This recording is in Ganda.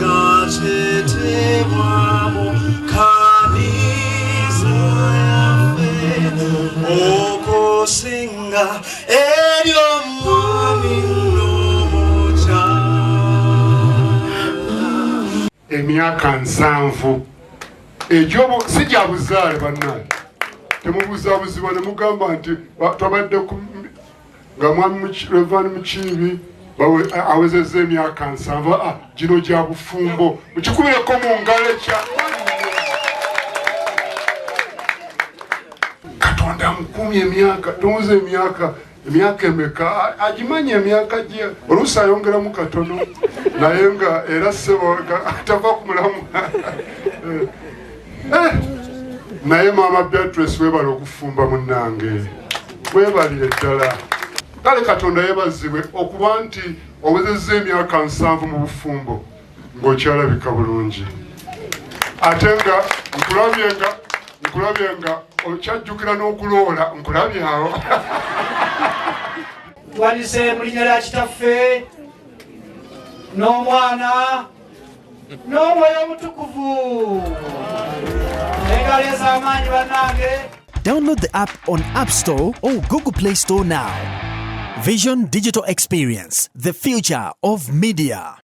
gatetewamu kanisa yafe okusinga ery'omwami n'omukya. Emyaka 7 egyo si gya buzaale bannange, temubuzaabuzibwa ne mugamba nti twabadde nga mwami Rev Mukiibi awezezza emyaka 7. Gino gya bufumbo, mukikubireko mu ngalo ekya Katonda amukumye emyaka. Tonze emyaka emeka agimanya emyaka gye, oluusi ayongeramu katono naye nga era ssebo atava ku mulamu. Naye maama Beatrice webala okufumba munnange, webalire ddala. Kale Katonda yebazibwe okuba nti owezezza emyaka 7 mu bufumbo ng'okyalabika bulungi. Ate nga nkulabye nga okyajjukira n'okuloola nkulabyawo. Twalise mu linnya lya Kitaffe n'Omwana n'Omwoyo Omutukuvu. Engalo ez'amaanyi bannange. Download the app on App Store or Google Play Store now. Vision Digital Experience, the future of media.